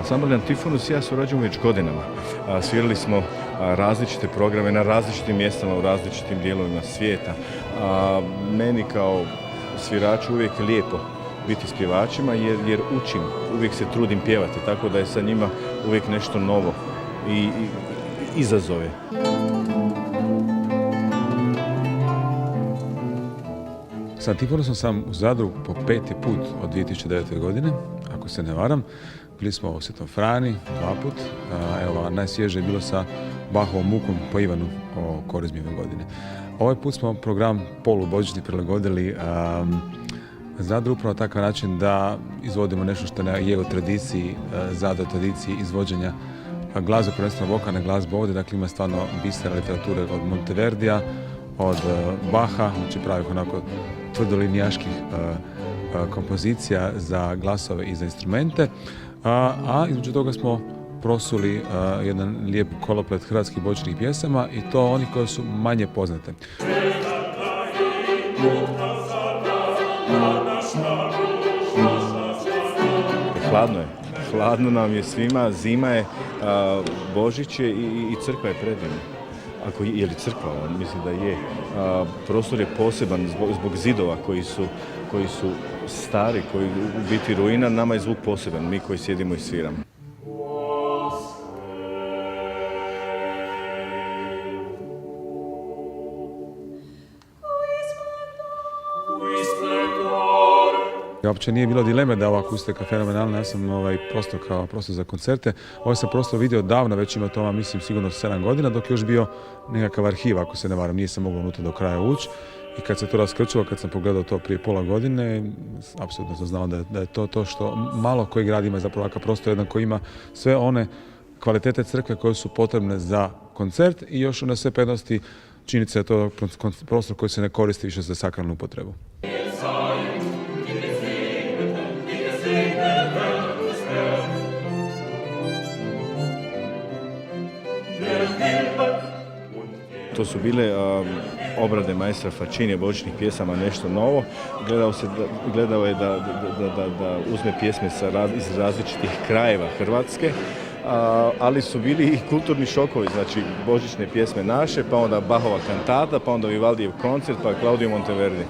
Ansambl Antifonus i ja surađujemo već godinama. Svirali smo različite programe na različitim mjestama u različitim dijelovima svijeta. Meni kao sviraču uvijek je lijepo biti s pjevačima jer učim, uvijek se trudim pjevati, tako da je sa njima uvijek nešto novo i izazove. Sa Antifonusom sam u Zadru po 5. put od 2009. godine, ako se ne varam. Bili smo u Svetom Frani 2 put, evo najsvježe je bilo sa Bahovom mukom po Ivanu o Korizmijeve godine. Ovaj put smo program polubožićni prilagodili Zadru upravo na takav način da izvodimo nešto što je u tradiciji, Zadru tradiciji izvođenja glazbe, prvenstveno vokalne glazbe ovdje, dakle ima stvarno bisera literature od Monteverdija, od Baha, znači pravih onako tvrdolinijaških kompozicija za glasove i za instrumente, a između toga smo prosuli jedan lijep koloplet hrvatskih božićnih pjesama i to onih koje su manje poznate. Hladno je. Hladno nam je svima, zima je, Božić je i crkva je predivna. Je li crkva? Mislim da je. Prostor je poseban zbog zidova koji su stari, koji u biti ruina, nama je zvuk poseban, mi koji sjedimo i sviramo. Uopće nije bilo dileme da ova akustika fenomenalna, ja sam prostor kao prostor za koncerte. Ovaj sam prostor vidio davno, već ima to, mislim, sigurno 7 godina, dok je još bio nekakav arhiv, ako se ne varam, nisam mogao unutra do kraja ući. I kad se to raskrčilo, kad sam pogledao to prije pola godine, apsolutno sam znao da je to što malo koji grad ima zapravo ovakav prostor, jedan koji ima sve one kvalitete crkve koje su potrebne za koncert i još na sve prednosti činjenica je to prostor koji se ne koristi više za sakralnu upotrebu. To su bile obrade maestra Facinija božićnih pjesama, nešto novo. Gledao je da uzme pjesme iz različitih krajeva Hrvatske, ali su bili i kulturni šokovi, znači božićne pjesme naše, pa onda Bahova kantata, pa onda Vivaldijev koncert, pa Claudio Monteverdi.